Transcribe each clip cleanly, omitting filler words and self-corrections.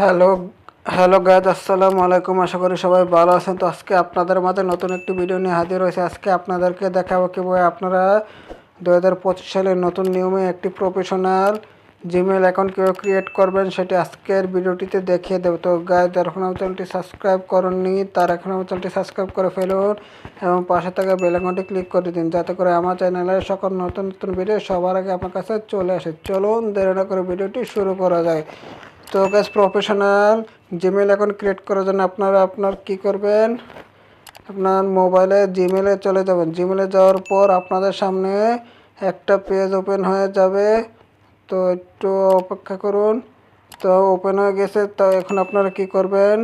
Hello hello guys, আসসালামু আলাইকুম। আশা করি সবাই ভালো আছেন। তো আজকে আপনাদের মাঝে নতুন একটি ভিডিও নিয়ে হাজির হয়েছে। আজকে আপনাদেরকে দেখাবো কীভাবে আপনারা 2025 সালের নতুন নিয়মে একটি প্রফেশনাল জিমেল অ্যাকাউন্ট কীভাবে ক্রিয়েট করবেন সেটি আজকের ভিডিওটিতে দেখিয়ে দেবো। তো গাইজ, যারা এখন আমার চ্যানেলটি সাবস্ক্রাইব করেননি তারা এখন আমার চ্যানেলটি সাবস্ক্রাইব করে ফেলুন এবং পাশে থাকা বেল আইকনটি ক্লিক করে দিন, যাতে করে আমার চ্যানেলের সকল নতুন নতুন ভিডিও সবার আগে আপনার কাছে চলে আসে। চলুন দেরি না করে ভিডিওটি শুরু করা যায়। তো guys, professional Gmail account create করার জন্য আপনার কি করবেন, আপনার মোবাইলে জিমেলে চলে যাবেন। জিমেলে যাওয়ার পর আপনাদের সামনে একটা পেজ ওপেন হয়ে যাবে। তো একটু অপেক্ষা করুন। তো ওপেন হয়ে গেছে। তো এখন আপনারা কি করবেন,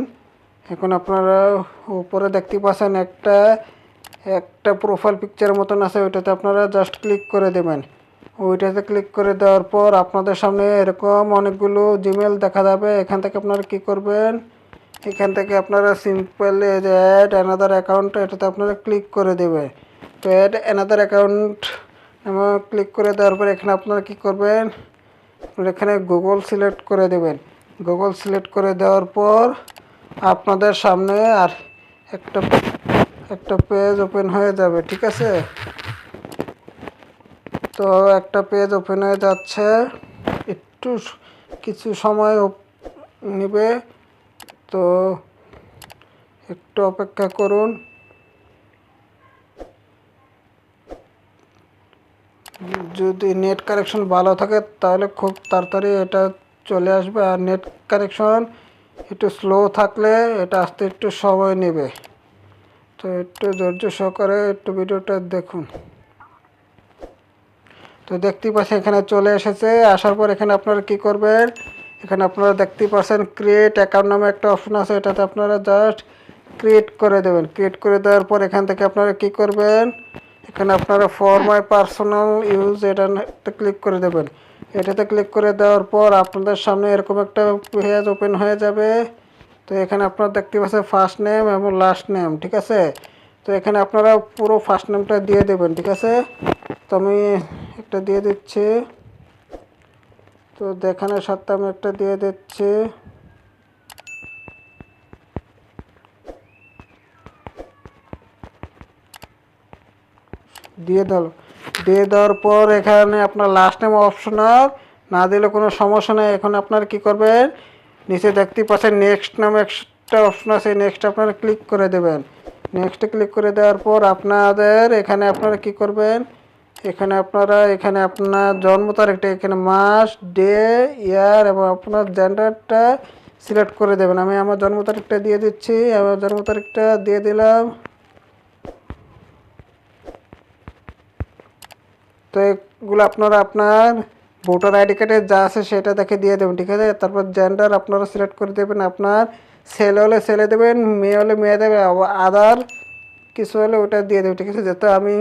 এখন আপনারা উপরে দেখতে পাচ্ছেন একটা একটা প্রোফাইল পিকচারের মতন আছে, ওইটাতে আপনারা জাস্ট ক্লিক করে দেবেন। ওইটাতে ক্লিক করে দেওয়ার পর আপনাদের সামনে এরকম অনেকগুলো জিমেল দেখা যাবে। এখান থেকে আপনারা কি করবেন, এখান থেকে আপনারা সিম্পল অ্যাড অ্যানাদার অ্যাকাউন্ট, এটাতে আপনারা ক্লিক করে দেবেন। তো অ্যাড অ্যানাদার অ্যাকাউন্ট ক্লিক করে দেওয়ার পর এখানে আপনারা কি করবেন, এখানে গুগল সিলেক্ট করে দেবেন। গুগল সিলেক্ট করে দেওয়ার পর আপনাদের সামনে আর একটা একটা পেজ ওপেন হয়ে যাবে, ঠিক আছে। তো একটা পেজ ওপেন হয়ে যাচ্ছে, একটু কিছু সময় নেবে। তো একটু অপেক্ষা করুন। যদি নেট কানেকশন ভালো থাকে তাহলে খুব তাড়াতাড়ি এটা চলে আসবে, আর নেট কানেকশন একটু স্লো থাকলে এটা আসতে একটু সময় নেবে। তো একটু ধৈর্য সহকারে একটু ভিডিওটা দেখুন। তো দেখতেই পাচ্ছেন এখানে চলে এসেছে। আসার পর এখানে আপনারা কি করবেন, এখানে আপনারা দেখতেই পাচ্ছেন ক্রিয়েট অ্যাকাউন্ট নামে একটা অপশন আছে, এটাতে আপনারা জাস্ট ক্রিয়েট করে দেবেন। ক্রিয়েট করে দেওয়ার পর এখান থেকে আপনারা কি করবেন, এখানে আপনারা ফর মাই পার্সোনাল ইউজ এটাতে ক্লিক করে দেবেন। এটাতে ক্লিক করে দেওয়ার পর আপনাদের সামনে এরকম একটা পেজ ওপেন হয়ে যাবে। তো এখানে আপনারা দেখতে পাচ্ছেন ফার্স্ট নেম এবং লাস্ট নেম, ঠিক আছে। তো এখানে আপনারা পুরো ফার্স্ট নেমটা দিয়ে দেবেন, ঠিক আছে। তো আমি একটা দিয়ে দিচ্ছি। তো দেখানোর সাথে আমি একটা দিয়ে দিচ্ছি। দিয়ে দেওয়ার পর এখানে আপনার লাস্ট নেম অপশনাল, না দিলে কোনো সমস্যা নেই। এখন আপনারা কি করবেন, নিচে দেখতে পাচ্ছেন নেক্সট নামে একটা অপশন আছে, নেক্সট আপনারা ক্লিক করে দেবেন। নেক্সটে ক্লিক করে দেওয়ার পর আপনাদের এখানে আপনারা কি করবেন, এখানে আপনার জন্ম তারিখটা, এখানে মাস, ডে, ইয়ার এবং আপনার জেন্ডারটা সিলেক্ট করে দেবেন। আমি আমার জন্ম তারিখটা দিয়ে দিচ্ছি, আমার জন্ম তারিখটা দিয়ে দিলাম। তো এগুলো আপনারা আপনার ভোটার আইডি কার্ডে যা আছে সেটা দেখে দিয়ে দেবেন, ঠিক আছে। তারপর জেন্ডার আপনারা সিলেক্ট করে দেবেন, আপনার ছেলে হলে ছেলে দেবেন, মেয়ে হলে মেয়ে দেবে, আদার কিছু হলে ওটা দিয়ে দেবে, ঠিক আছে। যেহেতু আমি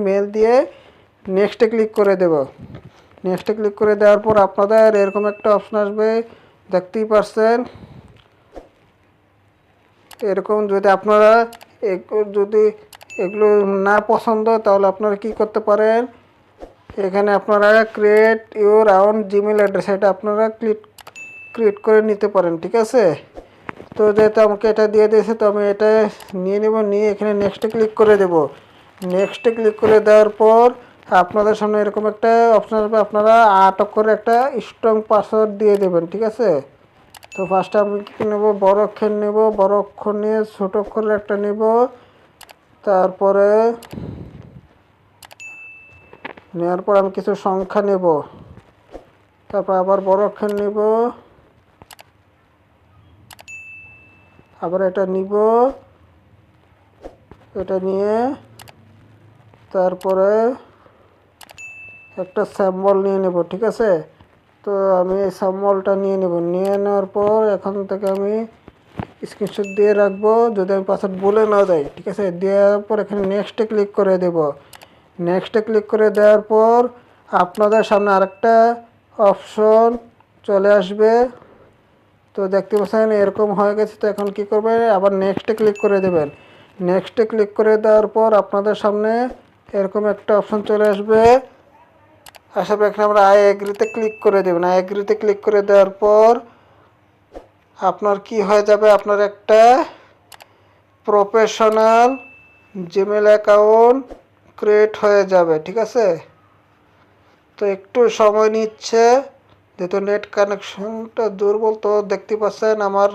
মেল দিয়ে নেক্সটে ক্লিক করে দেব। নেক্সটে ক্লিক করে দেওয়ার পর আপনাদের এরকম একটা অপশন আসবে, দেখতেই পারছেন। এরকম যদি আপনারা যদি এগুলো না পছন্দ তাহলে আপনারা কি করতে পারেন, এখানে আপনারা create your own Gmail address, এটা আপনারা ক্রিয়েট করে নিতে পারেন, ঠিক আছে। তো যেহেতু আমাকে এটা দিয়ে দিয়েছে তো আমি এটা নিয়ে নেব, নিয়ে এখানে নেক্সটে ক্লিক করে দেব। নেক্সটে ক্লিক করে দেওয়ার পর আপনাদের সামনে এরকম একটা অপশন আসবে, আপনারা 8 অক্ষরের একটা স্ট্রং পাসওয়ার্ড দিয়ে দেবেন, ঠিক আছে। তো ফার্স্টে আমি কী নেব, বড় অক্ষর নেব, বড় অক্ষর নিয়ে ছোট অক্ষরের একটা নেব। তারপরে নেওয়ার পর আমি কিছু সংখ্যা নেব, তারপর আবার বড় অক্ষর নেব, আবার এটা নিব, এটা নিয়ে তারপরে একটা সিম্বল নিয়ে নেব, ঠিক আছে। তো আমি এই সিম্বলটা নিয়ে নেব, নিয়ে নেওয়ার পর এখান থেকে আমি স্ক্রিনশট দিয়ে রাখবো যদি আমি পাসওয়ার্ড বলে না যাই, ঠিক আছে। দেওয়ার পর এখানে নেক্সটে ক্লিক করে দেব। নেক্সটে ক্লিক করে দেওয়ার পর আপনাদের সামনে আরেকটা অপশন চলে আসবে। তো দেখতে পাচ্ছেন এরকম হয়ে গেছে। তো এখন কি করবেন, আবার নেক্সটে ক্লিক করে দেবেন। নেক্সটে ক্লিক করে দেওয়ার পর আপনাদের সামনে এরকম একটা অপশন চলে আসবে। আসার পর এখানে আমরা আই এগ্রিতে ক্লিক করে দেবেন। আই এগ্রিতে ক্লিক করে দেওয়ার পর আপনার কি হয়ে যাবে, আপনার একটা প্রফেশনাল জিমেল অ্যাকাউন্ট ক্রিয়েট হয়ে যাবে। ঠিক আছে, তো একটু সময় নিচ্ছে যেহেতু নেট কানেকশনটা দুর্বল। তো দেখতে পাচ্ছেন আমার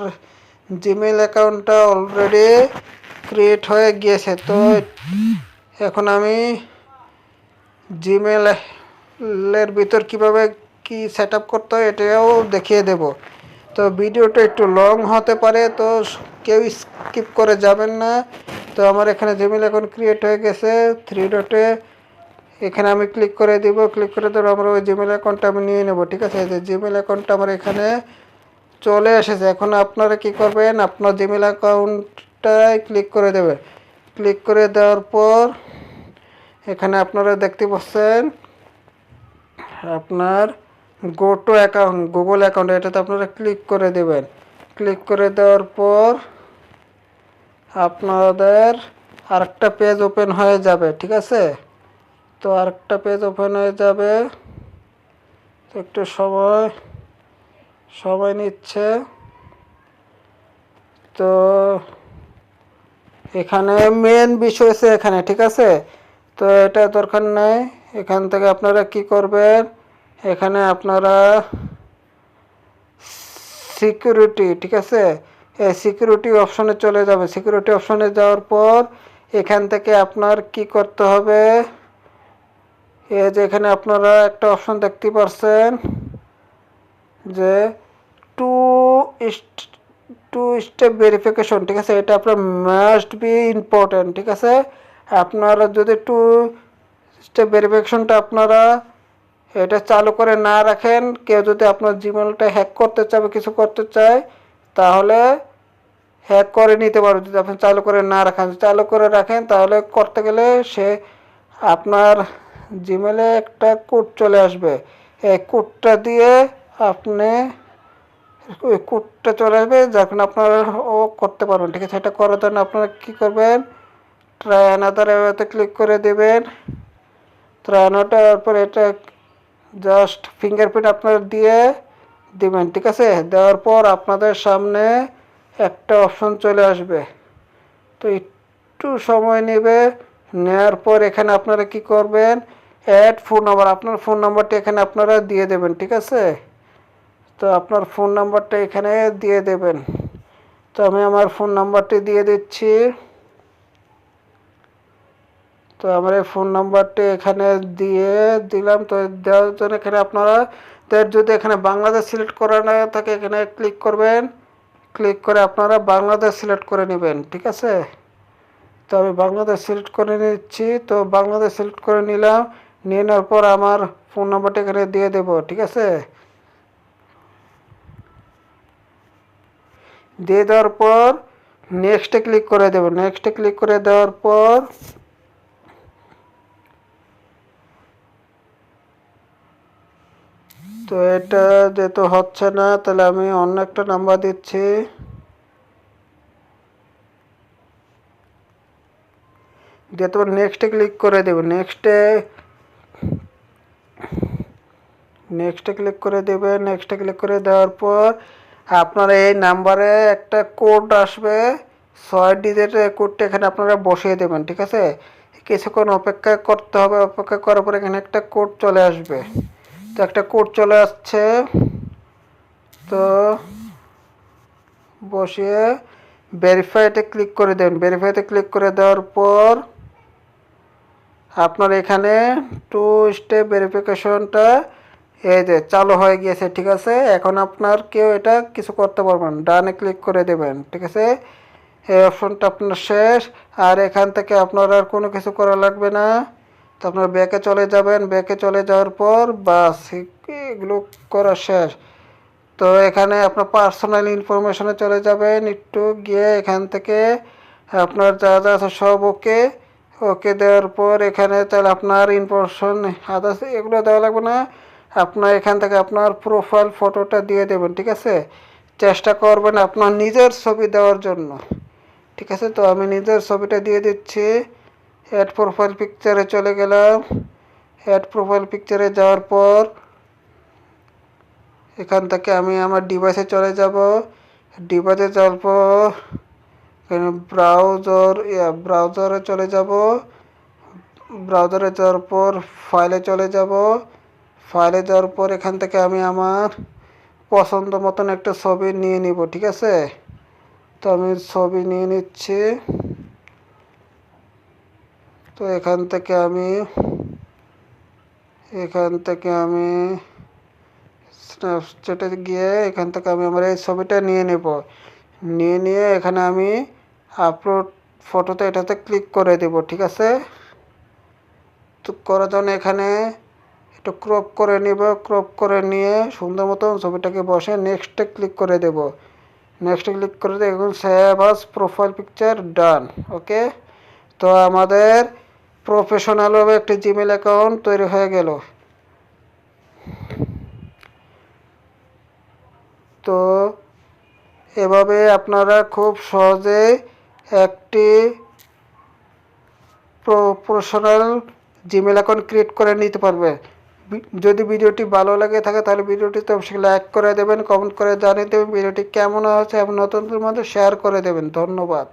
জিমেল অ্যাকাউন্টটা অলরেডি ক্রিয়েট হয়ে গিয়েছে। তো এখন আমি জিমেলের ভিতর কিভাবে কি সেট আপ করতে হয় এটাও দেখিয়ে দেব। তো ভিডিওটা একটু লং হতে পারে, তো কেউ স্কিপ করে যাবেন না। তো আমার এখানে জিমেল অ্যাকাউন্ট ক্রিয়েট হয়ে গেছে। থ্রি ডটে এখানে আমি ক্লিক করে দিব, ক্লিক করে দেবো আমরা ওই জিমেল অ্যাকাউন্টটা আমি নিয়ে নেব। ঠিক আছে, যে জিমেল অ্যাকাউন্টটা আমার এখানে চলে এসেছে। এখন আপনারা কি করবেন, আপনার জিমেল অ্যাকাউন্টটায় ক্লিক করে দেবেন। ক্লিক করে দেওয়ার পর এখানে আপনারা দেখতে পাচ্ছেন আপনার go to account, Google account, এটাতে আপনারা ক্লিক করে দেবেন। ক্লিক করে দেওয়ার পর আপনাদের আরেকটা পেজ ওপেন হয়ে যাবে। ঠিক আছে, তো আরেকটা পেজ ওপেন হয়ে যাবে, একটু সময় নিচ্ছে। তো এখানে মেন বিষয় আছে এখানে। ঠিক আছে, তো এটা দরকার নেই। এখান থেকে আপনারা কি করবেন, এখানে আপনারা সিকিউরিটি, ঠিক আছে, এই সিকিউরিটি অপশনে চলে যাবে। সিকিউরিটি অপশনে যাওয়ার পর এখান থেকে আপনার কি করতে হবে, এই যে এখানে আপনারা একটা অপশন দেখতে পাচ্ছেন যে টু টু স্টেপ ভেরিফিকেশন। ঠিক আছে, এটা আপনার মাস্ট বি ইম্পর্টেন্ট। ঠিক আছে, আপনারা যদি টু স্টেপ ভেরিফিকেশনটা আপনারা এটা চালু করে না রাখেন, কেউ যদি আপনার জিমেলটা হ্যাক করতে চায় বা কিছু করতে চায় তাহলে হ্যাক করে নিতে পারবে। যদি আপনি চালু করে না রাখেন, চালু করে রাখেন তাহলে করতে গেলে সে আপনার জিমেলে একটা কোড চলে আসবে। এই কোডটা দিয়ে আপনি ওই কোডটা চলে আসবে, যখন আপনারা ও করতে পারবেন। ঠিক আছে, এটা করার জন্য আপনারা কী করবেন, ট্রাই অ্যানাদার এতে ক্লিক করে দেবেন। ট্রাই অ্যানাদার পর এটা জাস্ট ফিঙ্গারপ্রিন্ট আপনারা দিয়ে দিবেন। ঠিক আছে, দেওয়ার পর আপনাদের সামনে একটা অপশন চলে আসবে। তো একটু সময় নেবে, নেওয়ার পর এখানে আপনারা কি করবেন, অ্যাড ফোন নাম্বার, আপনার ফোন নাম্বারটা এখানে আপনারা দিয়ে দেবেন। ঠিক আছে, তো আপনার ফোন নাম্বারটা এখানে দিয়ে দেবেন। তো আমি আমার ফোন নাম্বারটি দিয়ে দিচ্ছি। তো আমার এই ফোন নাম্বারটি এখানে দিয়ে দিলাম। তো দেওয়ার জন্য এখানে আপনারা যদি এখানে বাংলাদেশ সিলেক্ট করা না থাকে এখানে ক্লিক করবেন, ক্লিক করে আপনারা বাংলাদেশ সিলেক্ট করে নেবেন। ঠিক আছে, তো আমি বাংলাদেশ সিলেক্ট করে নিচ্ছি। তো বাংলাদেশ সিলেক্ট করে নিলাম, নিয়ে নেওয়ার পর আমার ফোন নাম্বারটা এখানে দিয়ে দেব। ঠিক আছে, দিয়ে দেওয়ার পর নেক্সটে ক্লিক করে দেব। নেক্সটে ক্লিক করে দেওয়ার পর তো এটা যেহেতু হচ্ছে না তাহলে আমি অন্য একটা নাম্বার দিচ্ছি। দিয়ে তোমার নেক্সটে ক্লিক করে দেবে। নেক্সটে ক্লিক করে দেবে। নেক্সটে ক্লিক করে দেওয়ার পর আপনার এই নাম্বারে একটা কোড আসবে, 6 ডিজিটের কোডটা এখানে আপনারা বসিয়ে দেবেন। ঠিক আছে, কিছুক্ষণ অপেক্ষা করতে হবে। অপেক্ষা করার পর এখানে একটা কোড চলে আসবে। তো একটা কোড চলে আসছে, তো বসিয়ে ভেরিফাইতে ক্লিক করে দেবেন। ভেরিফাইতে ক্লিক করে দেওয়ার পর আপনার এখানে টু স্টেপ ভেরিফিকেশনটা এই যে চালু হয়ে গিয়েছে। ঠিক আছে, এখন আপনার কেউ এটা কিছু করতে পারবেন, ডানে ক্লিক করে দেবেন। ঠিক আছে, এই অপশনটা আপনার শেষ। আর এখান থেকে আপনার আর কোনো কিছু করা লাগবে না। তো আপনার ব্যাকে চলে যাবেন। ব্যাকে চলে যাওয়ার পর বাস এগুলো করা শেষ। তো এখানে আপনার পার্সোনাল ইনফরমেশনে চলে যাবেন, একটু গিয়ে এখান থেকে আপনার যা যা আছে সব ওকে ওকে দেওয়ার পর এখানে তাহলে আপনার ইনফরমেশন আদার্স এগুলো দেওয়া লাগবে না। আপনার এখান থেকে আপনার প্রোফাইল ফটোটা দিয়ে দেবেন। ঠিক আছে, চেষ্টা করবেন আপনার নিজের ছবি দেওয়ার জন্য। ঠিক আছে, তো আমি নিজের ছবিটা দিয়ে দিচ্ছি। অ্যাড প্রোফাইল পিকচারে চলে গেলাম। অ্যাড প্রোফাইল পিকচারে যাওয়ার পর এখান থেকে আমি আমার ডিভাইসে চলে যাব। ডিভাইসে যাওয়ার পর ব্রাউজারে চলে যাব। ব্রাউজারে যাওয়ার পর ফাইলে চলে যাব। ফাইলে যাওয়ার পর এখান থেকে আমি আমার পছন্দ মতন একটা ছবি নিয়ে নিব, ঠিক আছে। তো আমি ছবি নিয়ে নিচ্ছি। তো এখান থেকে আমি স্ন্যাপচ্যাটে গিয়ে এখান থেকে আমি আমার এই ছবিটা নিয়ে নেব। নিয়ে এখানে আমি আপলোড ফটোতে এটাতে ক্লিক করে দেব, ঠিক আছে। তো করার জন্য এখানে একটু ক্রপ করে নিব। ক্রপ করে নিয়ে সুন্দর মতন ছবিটাকে বসে নেক্সটে ক্লিক করে দেব। নেক্সটে ক্লিক করে দিয়ে এখন সেভ আস প্রোফাইল পিকচার ডান। ওকে, তো আমাদের প্রফেশনালভাবে একটি জিমেল অ্যাকাউন্ট তৈরি হয়ে গেল। তো এভাবে আপনারা খুব সহজে একটি প্রফেশনাল জিমেল অ্যাকাউন্ট ক্রিয়েট করে নিতে পারবে। যদি ভিডিওটি ভালো লাগে থাকে তাহলে ভিডিওটিতে অবশ্যই লাইক করে দেবেন, কমেন্ট করে জানিয়ে দেবেন ভিডিওটি কেমন হয়েছে এবং নতুনদের মধ্যে শেয়ার করে দেবেন। ধন্যবাদ।